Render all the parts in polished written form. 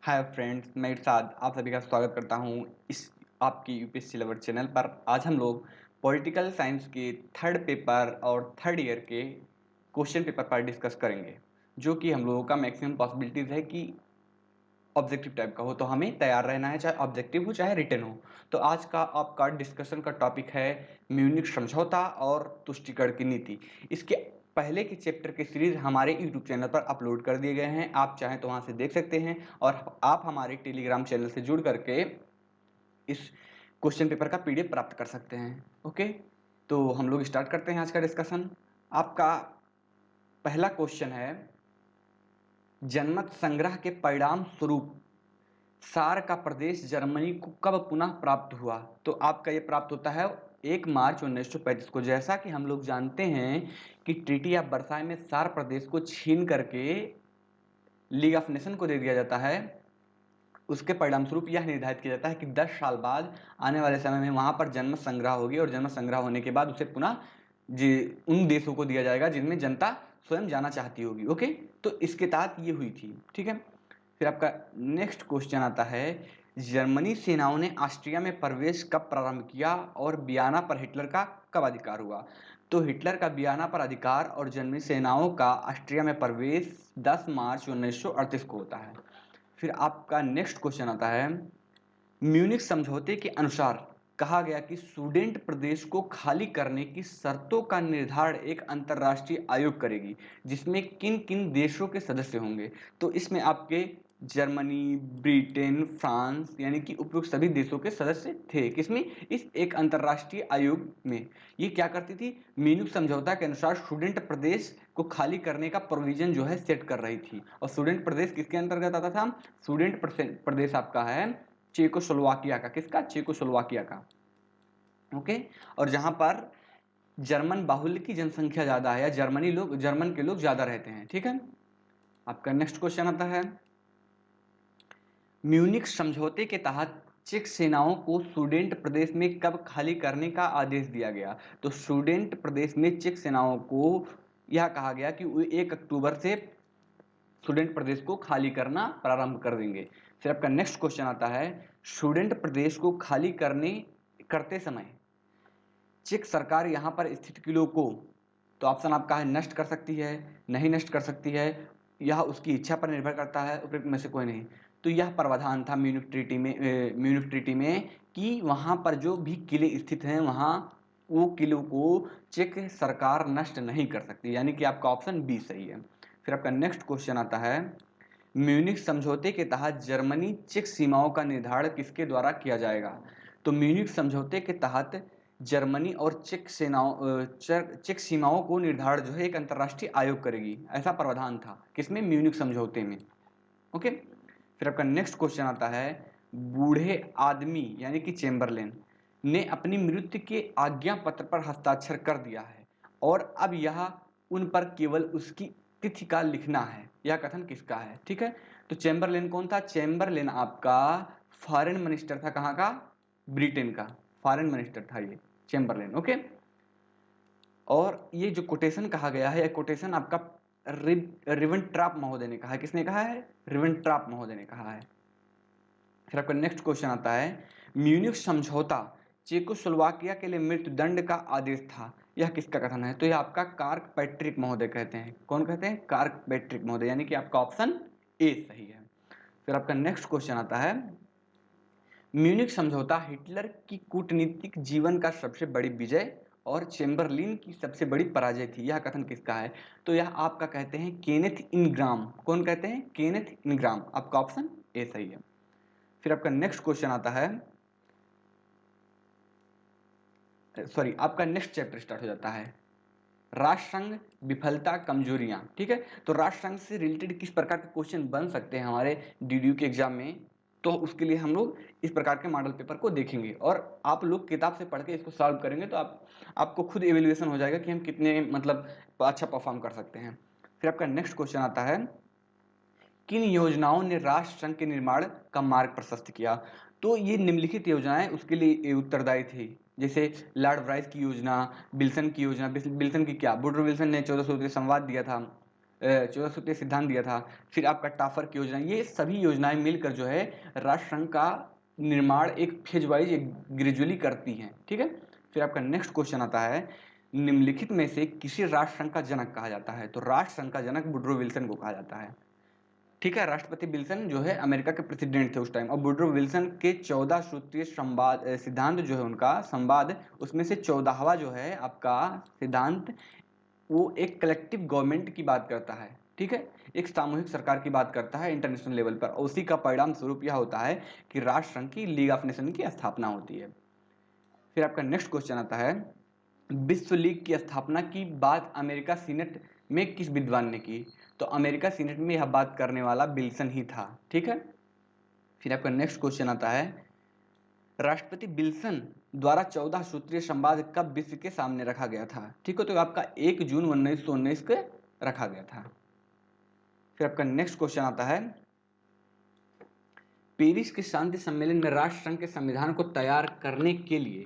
Hi friends, मैं इरशाद आप सभी का स्वागत करता हूँ इस आपकी यूपीएससी लवर चैनल पर। आज हम लोग पॉलिटिकल साइंस के थर्ड पेपर और थर्ड ईयर के क्वेश्चन पेपर पर डिस्कस करेंगे, जो कि हम लोगों का मैक्सिमम पॉसिबिलिटीज़ है कि ऑब्जेक्टिव टाइप का हो, तो हमें तैयार रहना है, चाहे ऑब्जेक्टिव हो चाहे रिटन हो। तो आज का आपका डिस्कशन का टॉपिक है म्यूनिख समझौता और तुष्टिकरण की नीति। इसके पहले के चैप्टर के सीरीज हमारे यूट्यूब चैनल पर अपलोड कर दिए गए हैं, आप चाहें तो वहां से देख सकते हैं। और आप हमारे टेलीग्राम चैनल से जुड़ करके इस क्वेश्चन पेपर का पीडीएफ प्राप्त कर सकते हैं। ओके, तो हम लोग स्टार्ट करते हैं आज का डिस्कशन। आपका पहला क्वेश्चन है, जनमत संग्रह के परिणाम स्वरूप सार का प्रदेश जर्मनी को कब पुनः प्राप्त हुआ? तो आपका ये प्राप्त होता है 1 मार्च 1935 को। जैसा कि हम लोग जानते हैं कि ट्रीटी ऑफ वर्साई में सार प्रदेश को छीन करके लीग ऑफ नेशन को दे दिया जाता है। उसके परिणाम स्वरूप यह निर्धारित किया जाता है कि 10 साल बाद आने वाले समय में वहां पर जनमत संग्रह होगी, और जनमत संग्रह होने के बाद उसे पुनः उन देशों को दिया जाएगा जिनमें जनता स्वयं जाना चाहती होगी। ओके, तो इसके तहत ये हुई थी। ठीक है, फिर आपका नेक्स्ट क्वेश्चन आता है, जर्मनी सेनाओं ने ऑस्ट्रिया में प्रवेश कब प्रारंभ किया और वियना पर हिटलर का कब अधिकार हुआ? तो हिटलर का वियना पर अधिकार और जर्मनी सेनाओं का ऑस्ट्रिया में प्रवेश 10 मार्च 1938 को होता है। फिर आपका नेक्स्ट क्वेश्चन आता है, म्यूनिख समझौते के अनुसार कहा गया कि सुडेन्ट प्रदेश को खाली करने की शर्तों का निर्धारण एक अंतर्राष्ट्रीय आयोग करेगी, जिसमें किन किन देशों के सदस्य होंगे? तो इसमें आपके जर्मनी, ब्रिटेन, फ्रांस यानी कि उपयुक्त सभी देशों के सदस्य थे। किसमें? इस एक अंतर्राष्ट्रीय आयोग में। ये क्या करती थी? म्यूनिख समझौता के अनुसार सुडेन्ट प्रदेश को खाली करने का प्रोविजन जो है सेट कर रही थी। और सुडेन्ट प्रदेश किसके अंतर्गत आता था? सुडेन्ट प्रदेश आपका है चेकोस्लोवाकिया का। किसका? चेकोस्लोवाकिया का। ओके, और जहां पर जर्मन बाहुल्य की जनसंख्या ज्यादा है, या जर्मन के लोग ज्यादा रहते हैं। ठीक है, आपका नेक्स्ट क्वेश्चन आता है, म्यूनिख समझौते के तहत चेक सेनाओं को सुडेन्ट प्रदेश में कब खाली करने का आदेश दिया गया? तो सुडेन्ट प्रदेश में चेक सेनाओं को यह कहा गया कि 1 अक्टूबर से सुडेन्ट प्रदेश को खाली करना प्रारंभ कर देंगे। फिर आपका नेक्स्ट क्वेश्चन आता है, सुडेन्ट प्रदेश को खाली करते समय चेक सरकार यहां पर स्थित किलों को, तो ऑप्शन आपका है नष्ट कर सकती है, नहीं नष्ट कर सकती है, यह उसकी इच्छा पर निर्भर करता है, उपयुक्त में से कोई नहीं। तो यह प्रावधान था म्यूनिख ट्रीटी में कि वहां पर जो भी किले स्थित हैं वहां वो किलों को चेक सरकार नष्ट नहीं कर सकती, यानी कि आपका ऑप्शन बी सही है। फिर आपका नेक्स्ट क्वेश्चन आता है, म्यूनिख समझौते के तहत जर्मनी चेक सीमाओं का निर्धारण किसके द्वारा किया जाएगा? तो म्यूनिख समझौते के तहत जर्मनी और चेक सीमाओं को निर्धारण जो है एक अंतर्राष्ट्रीय आयोग करेगी, ऐसा प्रावधान था। किसमें? म्यूनिख समझौते में। ओके, फिर आपका नेक्स्ट क्वेश्चन आता है, बूढ़े आदमी यानी कि चेम्बरलेन ने अपनी मृत्यु के आज्ञा पत्र पर हस्ताक्षर कर दिया है, और अब यह उन पर केवल उसकी तिथि का लिखना है। यह कथन किसका है? ठीक है, तो चेम्बरलेन कौन था? चेम्बरलेन आपका फॉरेन मिनिस्टर था। कहाँ का? ब्रिटेन का फॉरेन मिनिस्टर था ये चेम्बरलेन। ओके, और ये जो कोटेशन कहा गया है, यह कोटेशन आपका रिवेंट्राप महोदय ने कहा है। किसने कहा है? रिवेंट्राप महोदय ने कहा है। फिर आपका नेक्स्ट क्वेश्चन आता है, म्यूनिख समझौता चेकोस्लोवाकिया के लिए मृत्युदंड का आदेश था, यह किसका कथन है? तो यह आपका कार्क पैट्रिक महोदय कहते हैं। कौन कहते हैं? कार्क पैट्रिक महोदय, यानी कि आपका ऑप्शन ए सही है। फिर आपका नेक्स्ट क्वेश्चन आता है, म्यूनिख समझौता हिटलर की कूटनीतिक जीवन का सबसे बड़ी विजय और चेम्बरलिन की सबसे बड़ी पराजय थी, यह कथन किसका है? तो यह आपका कहते हैं केनेथ इनग्राम। कौन कहते हैं? Kenneth Ingram. आपका ऑप्शन ए सही है। फिर आपका नेक्स्ट क्वेश्चन आता है, सॉरी, आपका नेक्स्ट चैप्टर स्टार्ट हो जाता है, राष्ट्रसंघ विफलता कमजोरियां। ठीक है, तो राष्ट्रसंघ से रिलेटेड किस प्रकार के क्वेश्चन बन सकते हैं हमारे डीडीयू के एग्जाम में, तो उसके लिए हम लोग इस प्रकार के मॉडल पेपर को देखेंगे, और आप लोग किताब से पढ़ के इसको सॉल्व करेंगे, तो आपको खुद एवेल्युएशन हो जाएगा कि हम कितने मतलब अच्छा परफॉर्म कर सकते हैं। फिर आपका नेक्स्ट क्वेश्चन आता है, किन योजनाओं ने राष्ट्र संघ के निर्माण का मार्ग प्रशस्त किया? तो ये निम्नलिखित योजनाएं उसके लिए उत्तरदायी थी, जैसे लॉर्ड ब्राइस की योजना, विल्सन की योजना। विल्सन की क्या? वुडरो विल्सन ने 14 सूत्रीय संवाद दिया था। 14 सूत्रीय सिद्धांत दिया था, फिर आपका टाफर की योजना, ये सभी योजनाएं मिलकर जो है राष्ट्रसंघ का निर्माण एक फेज वाइज एक ग्रेजुअली करती हैं। ठीक है, फिर आपका नेक्स्ट क्वेश्चन आता है, निम्नलिखित में से किसी राष्ट्रसंघ का जनक कहा जाता है? तो राष्ट्रसंघ का जनक वुडरो विल्सन को कहा जाता है। ठीक है, राष्ट्रपति विल्सन जो है अमेरिका के प्रेसिडेंट थे उस टाइम, और वुडरो विल्सन के 14 सूत्रीय संवाद सिद्धांत जो है उनका संवाद, उसमें से 14वां जो है आपका सिद्धांत वो एक कलेक्टिव गवर्नमेंट की बात करता है। ठीक है, एक सामूहिक सरकार की बात करता है इंटरनेशनल लेवल पर, और उसी का परिणाम स्वरूप यह होता है कि राष्ट्रसंघ की लीग ऑफ नेशन की स्थापना होती है। फिर आपका नेक्स्ट क्वेश्चन आता है, विश्व लीग की स्थापना की बात अमेरिका सीनेट में किस विद्वान ने की? तो अमेरिका सीनेट में यह बात करने वाला विल्सन ही था। ठीक है, फिर आपका नेक्स्ट क्वेश्चन आता है, राष्ट्रपति विल्सन द्वारा 14 सूत्रीय संवाद कब विश्व के सामने रखा गया था? ठीक है, तो आपका 1 जून 1919 को रखा गया था। फिर आपका नेक्स्ट क्वेश्चन आता है, पेरिस के शांति सम्मेलन में राष्ट्रसंघ के संविधान को तैयार करने के लिए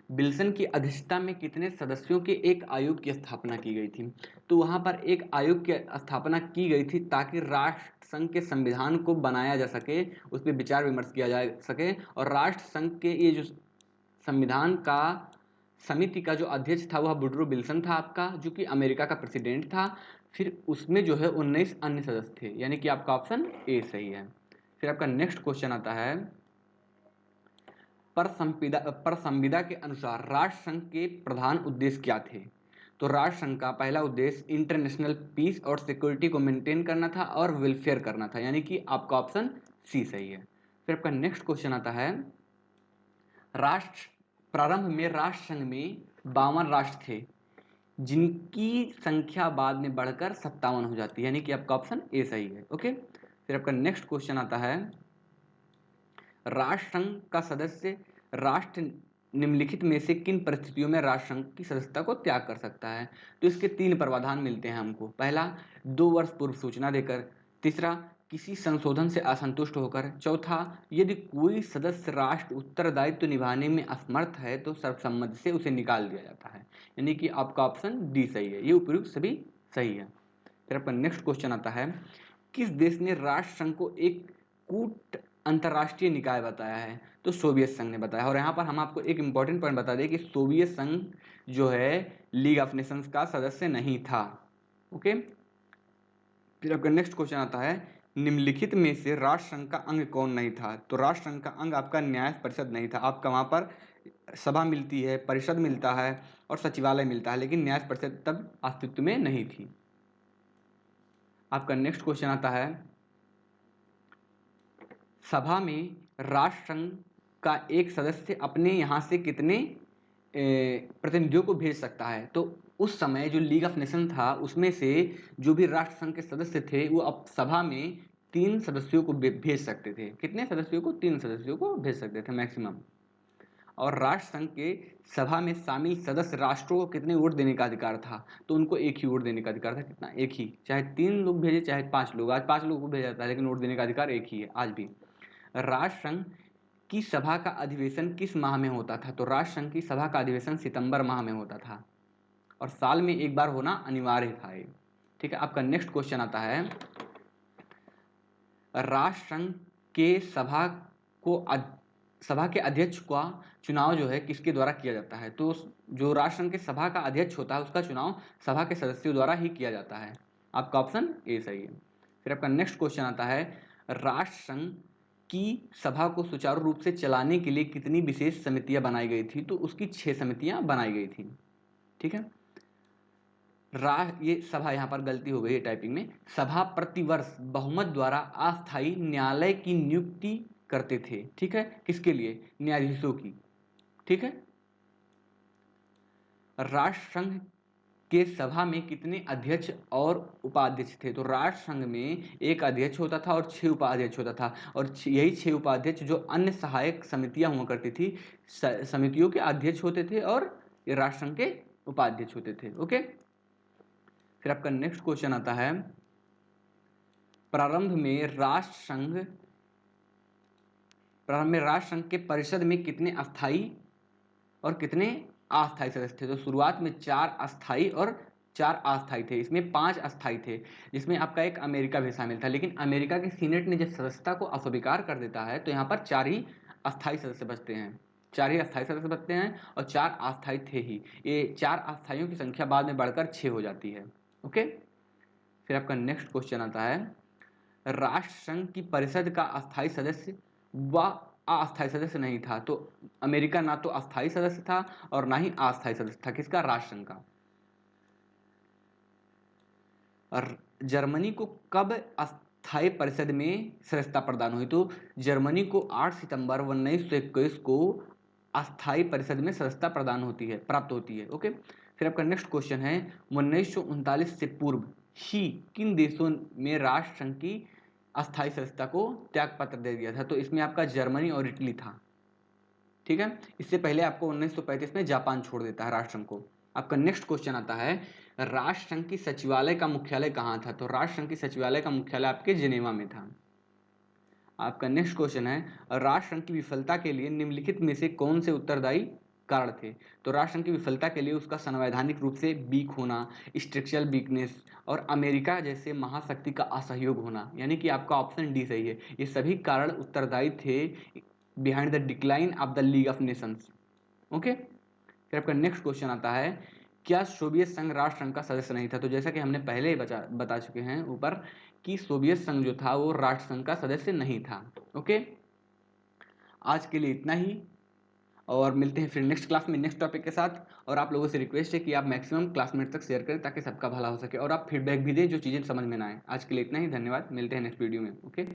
विल्सन की अध्यक्षता में कितने सदस्यों के एक आयोग की स्थापना की गई थी? तो वहां पर एक आयोग की स्थापना की गई थी ताकि राष्ट्रसंघ के संविधान को बनाया जा सके, उस पर विचार विमर्श किया जा सके, और राष्ट्रसंघ के ये जो संविधान का समिति का जो अध्यक्ष था वह वुडरो विल्सन था आपका, जो कि अमेरिका का प्रेसिडेंट था। फिर उसमें जो है 19 अन्य सदस्य थे, यानी कि आपका ऑप्शन ए सही है। फिर आपका नेक्स्ट क्वेश्चन आता है, पर संविदा के अनुसार राष्ट्रसंघ के प्रधान उद्देश्य क्या थे? तो राष्ट्रसंघ का पहला उद्देश्य इंटरनेशनल पीस और सिक्योरिटी को मेंटेन करना था और वेलफेयर करना था, यानी कि आपका ऑप्शन सी सही है। फिर आपका नेक्स्ट क्वेश्चन आता है, राष्ट्र प्रारंभ में राष्ट्रसंघ में 52 राष्ट्र थे जिनकी संख्या बाद में बढ़कर 57 हो जाती है, यानी कि आपका ऑप्शन ए सही है। ओके, फिर आपका नेक्स्ट क्वेश्चन आता है, राष्ट्रसंघ का सदस्य राष्ट्र निम्नलिखित में से किन परिस्थितियों में राष्ट्रसंघ की सदस्यता को त्याग कर सकता है? तो इसके 3 प्रावधान मिलते हैं हमको। पहला, 2 वर्ष पूर्व सूचना देकर। तीसरा, किसी संशोधन से असंतुष्ट होकर। चौथा, यदि कोई सदस्य राष्ट्र उत्तरदायित्व निभाने में असमर्थ है तो सर्वसम्मति से उसे निकाल दिया जाता है, यानी कि आपका ऑप्शन डी सही है। ये उपयुक्त सभी सही है। फिर आपका नेक्स्ट क्वेश्चन आता है, किस देश ने राष्ट्रसंघ को एक कूट अंतरराष्ट्रीय निकाय बताया है? तो सोवियत संघ ने बताया। और यहाँ पर हम आपको एक इंपॉर्टेंट पॉइंट बता दें कि सोवियत संघ जो है लीग ऑफ नेशंस का सदस्य नहीं था। ओके, फिर आपका नेक्स्ट क्वेश्चन आता है, निम्नलिखित में से राष्ट्रसंघ का अंग कौन नहीं था? तो राष्ट्रसंघ का अंग आपका न्याय परिषद नहीं था। आपका वहां पर सभा मिलती है, परिषद मिलता है और सचिवालय मिलता है, लेकिन न्याय परिषद तब अस्तित्व में नहीं थी। आपका नेक्स्ट क्वेश्चन आता है, सभा में राष्ट्रसंघ का एक सदस्य अपने यहाँ से कितने प्रतिनिधियों को भेज सकता है? तो उस समय जो लीग ऑफ नेशन था उसमें से जो भी राष्ट्रसंघ के सदस्य थे वो अब सभा में 3 सदस्यों को भेज सकते थे। कितने सदस्यों को? 3 सदस्यों को भेज सकते थे मैक्सिमम। और राष्ट्रसंघ के सभा में शामिल सदस्य राष्ट्रों को कितने वोट देने का अधिकार था? तो उनको एक ही वोट देने का अधिकार था। कितना? एक ही। चाहे 3 लोग भेजे चाहे 5 लोग, आज 5 लोगों को भेजा जाता है लेकिन वोट देने का अधिकार एक ही है आज भी। राष्ट्रसंघ की सभा का अधिवेशन किस माह में होता था? तो राष्ट्रसंघ की सभा का अधिवेशन सितंबर माह में होता था और साल में एक बार होना अनिवार्य था ये। ठीक है, आपका नेक्स्ट क्वेश्चन आता है, राष्ट्रसंघ के सभा के अध्यक्ष का चुनाव जो है किसके द्वारा किया जाता है? तो जो राष्ट्रसंघ के सभा का अध्यक्ष होता है उसका चुनाव सभा के सदस्यों द्वारा ही किया जाता है। आपका ऑप्शन ए सही है। फिर आपका नेक्स्ट क्वेश्चन आता है, राष्ट्रसंघ की सभा को सुचारू रूप से चलाने के लिए कितनी विशेष समितियां बनाई गई थी? तो उसकी 6 समितियां बनाई गई थी। ठीक है, ये सभा, यहां पर गलती हो गई है टाइपिंग में। सभा प्रतिवर्ष बहुमत द्वारा अस्थायी न्यायालय की नियुक्ति करते थे। ठीक है, किसके लिए? न्यायाधीशों की। ठीक है, राष्ट्रसंघ के सभा में कितने अध्यक्ष और उपाध्यक्ष थे? तो राष्ट्रसंघ में एक अध्यक्ष होता था और 6 उपाध्यक्ष होता था, और यही 6 उपाध्यक्ष जो अन्य सहायक समितियां हुआ करती थी, समितियों के अध्यक्ष होते थे और ये राष्ट्रसंघ के उपाध्यक्ष होते थे। ओके, फिर आपका नेक्स्ट क्वेश्चन आता है, प्रारंभ में राष्ट्रसंघ के परिषद में कितने अस्थायी और कितने अस्थायी सदस्य थे? तो शुरुआत में 4 अस्थायी और 4 अस्थायी थे, इसमें 5 अस्थायी थे, जिसमें आपका एक अमेरिका भी शामिल था। लेकिन अमेरिका के सीनेट ने जब सदस्यता को अस्वीकार कर देता है तो यहाँ पर 4 ही अस्थायी सदस्य बचते हैं, 4 ही अस्थायी सदस्य बचते हैं और 4 अस्थायी थे ही। ये 4 अस्थायियों की संख्या बाद में बढ़कर 6 हो जाती है। ओके, फिर आपका नेक्स्ट क्वेश्चन आता है, राष्ट्र संघ की परिषद का अस्थायी सदस्य व अस्थायी सदस्य नहीं था। तो अमेरिका ना तो अस्थायी सदस्य था और ना ही अस्थायी सदस्य था, किसका? राष्ट्र संघ का। और जर्मनी को कब अस्थायी परिषद में सदस्यता प्रदान हुई? तो जर्मनी को 8 सितंबर 1921 को अस्थायी परिषद में सदस्यता प्रदान होती है, प्राप्त होती है। ओके, फिर आपका नेक्स्ट क्वेश्चन है, 1939 से पूर्व ही किन देशों में राष्ट्र संघ की अस्थायी सदस्यता को त्याग पत्र दे दिया था? तो इसमें आपका जर्मनी और इटली था। ठीक है, इससे पहले आपको 1935 में जापान छोड़ देता है राष्ट्र संघ को। आपका नेक्स्ट क्वेश्चन आता है, राष्ट्र संघ की सचिवालय का मुख्यालय कहाँ था? तो राष्ट्र संघ की सचिवालय का मुख्यालय आपके जिनेवा में था। आपका नेक्स्ट क्वेश्चन है, राष्ट्र संघ की विफलता के लिए निम्नलिखित में से कौन से उत्तरदायी कारण थे? तो राष्ट्र संघ की विफलता के लिए उसका संवैधानिक रूप से वीक होना, स्ट्रक्चरल वीकनेस और अमेरिका जैसे महाशक्ति का असहयोग होना, यानी कि आपका ऑप्शन डी सही है। ये सभी कारण उत्तरदायी थे behind the decline of the league of Nations. Okay, फिर आपका नेक्स्ट क्वेश्चन आता है, क्या सोवियत संघ राष्ट्र संघ का सदस्य नहीं था? तो जैसा कि हमने पहले ही बता चुके हैं ऊपर कि सोवियत संघ जो था वो राष्ट्र संघ का सदस्य नहीं था। ओके, आज के लिए इतना ही और मिलते हैं फिर नेक्स्ट क्लास में नेक्स्ट टॉपिक के साथ। और आप लोगों से रिक्वेस्ट है कि आप मैक्सिमम क्लासमेट तक शेयर करें ताकि सबका भला हो सके और आप फीडबैक भी दें जो चीज़ें समझ में ना आए। आज के लिए इतना ही, धन्यवाद, मिलते हैं नेक्स्ट वीडियो में। ओके।